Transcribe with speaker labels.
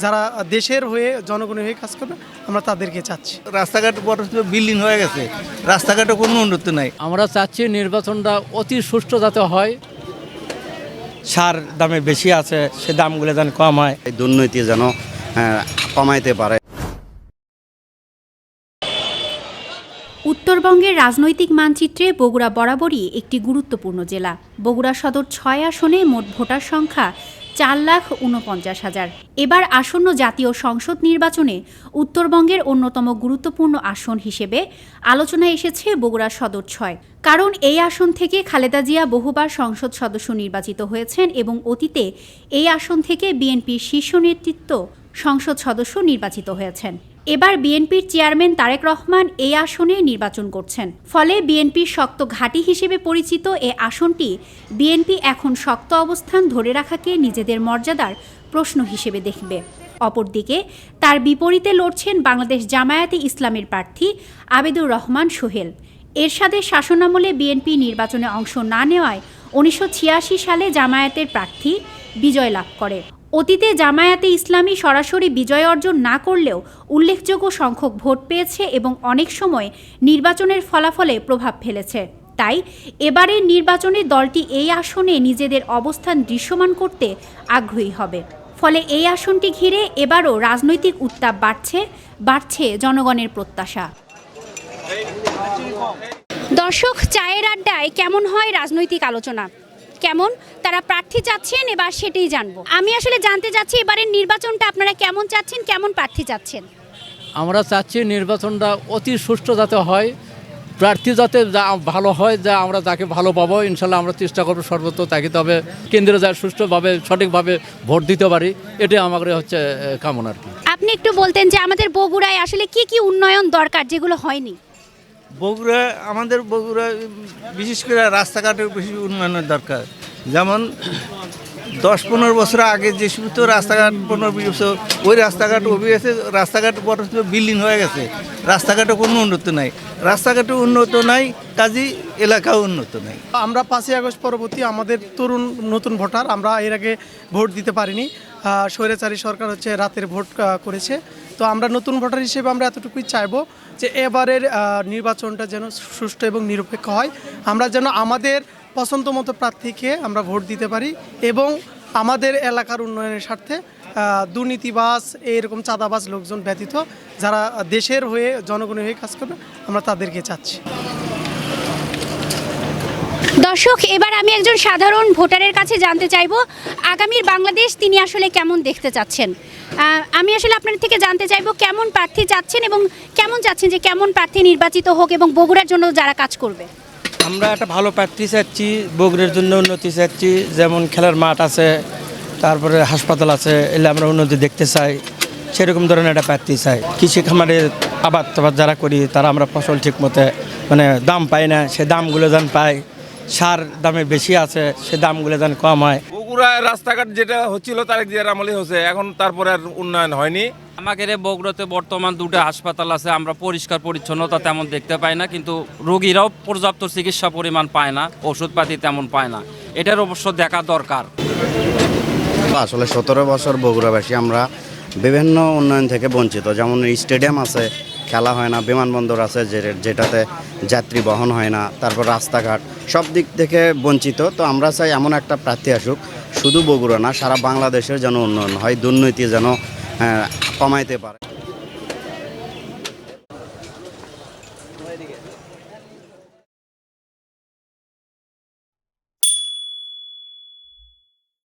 Speaker 1: যারা দেশের হয়ে জনগণের হয়ে কাজ করবে আমরা তাদেরকে চাচ্ছি।
Speaker 2: রাস্তাঘাট বড় বিল্ডিং হয়ে গেছে, রাস্তাঘাটে কোনো উন্নতি নাই।
Speaker 3: আমরা চাচ্ছি নির্বাচনটা অতি সুষ্ঠু যাতে হয়।
Speaker 4: সার দামে বেশি আছে, সে দামগুলো যেন কম হয়,
Speaker 5: দুর্নীতি যেন কমাইতে পারে।
Speaker 6: উত্তরবঙ্গের রাজনৈতিক মানচিত্রে বগুড়া বরাবরই একটি গুরুত্বপূর্ণ জেলা। বগুড়া সদর ৬ আসনে মোট ভোটার সংখ্যা ৪,৪৯,০০০। এবার আসন্ন জাতীয় সংসদ নির্বাচনে উত্তরবঙ্গের অন্যতম গুরুত্বপূর্ণ আসন হিসেবে আলোচনায় এসেছে বগুড়া সদর ৬। কারণ এই আসন থেকে খালেদা জিয়া বহুবার সংসদ সদস্য নির্বাচিত হয়েছেন এবং অতীতে এই আসন থেকে বিএনপির শীর্ষ নেতৃত্ব সংসদ সদস্য নির্বাচিত হয়েছেন। এবার বিএনপির চেয়ারম্যান তারেক রহমান এই আসনে নির্বাচন করছেন। ফলে বিএনপির শক্ত ঘাঁটি হিসেবে পরিচিত এ আসনটি বিএনপি এখন শক্ত অবস্থান ধরে রাখাকে নিজেদের মর্যাদার প্রশ্ন হিসেবে দেখবে। অপরদিকে তার বিপরীতে লড়ছেন বাংলাদেশ জামায়াতে ইসলামের প্রার্থী আবেদুর রহমান সোহেল। এরশাদের শাসনামলে বিএনপি নির্বাচনে অংশ না নেওয়ায় ১৯৮৬ সালে জামায়াতের প্রার্থী বিজয় লাভ করে। অতীতে জামায়াতে ইসলামী সরাসরি বিজয় অর্জন না করলেও উল্লেখযোগ্য সংখ্যক ভোট পেয়েছে এবং অনেক সময় নির্বাচনের ফলাফলে প্রভাব ফেলেছে। তাই এবারের নির্বাচনে দলটি এই আসনে নিজেদের অবস্থান দৃশ্যমান করতে আগ্রহী হবে। ফলে এই আসনটি ঘিরে এবারও রাজনৈতিক উত্তাপ বাড়ছে জনগণের প্রত্যাশা। দর্শক, চায়ের আড্ডায় কেমন হয় রাজনৈতিক আলোচনা, কেমন তারা প্রার্থী চাচ্ছেন এবার সেটাই জানবো। আমি আসলে জানতে চাচ্ছি এবারের নির্বাচনটা আপনারা কেমন চাচ্ছেন, কেমন প্রার্থী চাচ্ছেন?
Speaker 3: আমরা চাচ্ছি নির্বাচনটা অতি সুষ্ঠু যাতে হয়, প্রার্থী যাতে ভালো হয়, যা আমরা যাকে ভালো পাবো ইনশাল্লাহ আমরা চেষ্টা করবো সর্বত্র তাকে, তবে কেন্দ্রে যা সুষ্ঠুভাবে সঠিকভাবে ভোট দিতে পারি এটাই আমাদের হচ্ছে কামনা আর কি।
Speaker 6: আপনি একটু বলতেন যে আমাদের বগুড়ায় আসলে কি কি উন্নয়ন দরকার যেগুলো হয়নি?
Speaker 2: আমাদের বগুড়া বিশেষ করে রাস্তাঘাটের বেশি উন্নয়নের দরকার। যেমন 10-15 বছর আগে যে সমস্ত রাস্তাঘাট 15-20 বছর ওই রাস্তাঘাট অভিগেছে, রাস্তাঘাট বড় বিল্ডিং হয়ে গেছে, রাস্তাঘাটে কোনো উন্নতি নাই। রাস্তাঘাটে উন্নত নাই, কাজেই এলাকাও উন্নত নাই।
Speaker 1: আমরা 5ই আগস্ট পরবর্তী আমাদের তরুণ নতুন ভোটার, আমরা এর আগে ভোট দিতে পারিনি। স্বৈরাচারী সরকার হচ্ছে রাতের ভোট করেছে। তো আমরা নতুন ভোটার হিসেবে আমরা এতটুকুই চাইবো যে এবারের নির্বাচনটা যেন সুষ্ঠু এবং নিরপেক্ষ হয়, আমরা যেন আমাদের পছন্দ মতো প্রার্থীকে আমরা ভোট দিতে পারি এবং আমাদের এলাকার উন্নয়নের স্বার্থে দুর্নীতিবাজ এরকম চাঁদাবাজ লোকজন ব্যতীত যারা দেশের হয়ে জনগণের হয়ে কাজ করবে আমরা তাদেরকে চাচ্ছি।
Speaker 6: দর্শক, এবার আমি একজন সাধারণ ভোটারের কাছে জানতে চাইবো আগামীর বাংলাদেশ তিনি আসলে কেমন দেখতে চাচ্ছেন। আমি আসলে আপনার থেকে জানতে চাইবো কেমন প্রার্থী চাচ্ছেন এবং কেমন চাচ্ছেন যে কেমন প্রার্থী নির্বাচিত হোক এবং বগুড়ার জন্য যারা কাজ করবে।
Speaker 4: আমরা একটা ভালো প্রার্থী চাচ্ছি, বগুড়ার জন্য উন্নতি চাচ্ছি, যেমন খেলার মাঠ আছে, তারপরে হাসপাতাল আছে, এলে আমরা উন্নতি দেখতে চাই, সেরকম ধরনের একটা প্রার্থী চাই। কৃষি খামারের আবাদ টাবাদ যারা করি তারা আমরা ফসল ঠিক মতো দাম পাই না, সে দামগুলো যেন পাই, সার দামে বেশি আছে সে দামগুলো যেন কম হয়।
Speaker 7: বগুড়ায় রাস্তাঘাট যেটা হচ্ছিল তারেক জিয়ার আমলে হচ্ছে, এখন তারপরে আর উন্নয়ন হয়নি।
Speaker 8: আমাদের বগুড়াতে বর্তমান 2টা হাসপাতাল আছে, আমরা পরিষ্কার পরিচ্ছন্নতা তেমন দেখতে পাই না, কিন্তু রোগীরাও পর্যাপ্ত চিকিৎসা পরিমাণ পায় না, ওষুধপাতি তেমন পায় না, এটার অবশ্য দেখা দরকার।
Speaker 5: আসলে 17 বছর বগুড়াবাসী আমরা বিভিন্ন উন্নয়ন থেকে বঞ্চিত। যেমন স্টেডিয়াম আছে, খেলা হয় না, বিমানবন্দর আছে যেটাতে যাত্রী বহন হয় না, তারপর রাস্তাঘাট সব দিক থেকে বঞ্চিত। তো আমরা চাই এমন একটা প্রার্থী আসুক, শুধু বগুড়া না সারা বাংলাদেশের যেন উন্নয়ন হয়, দুর্নীতি যেন কমাইতে পারে।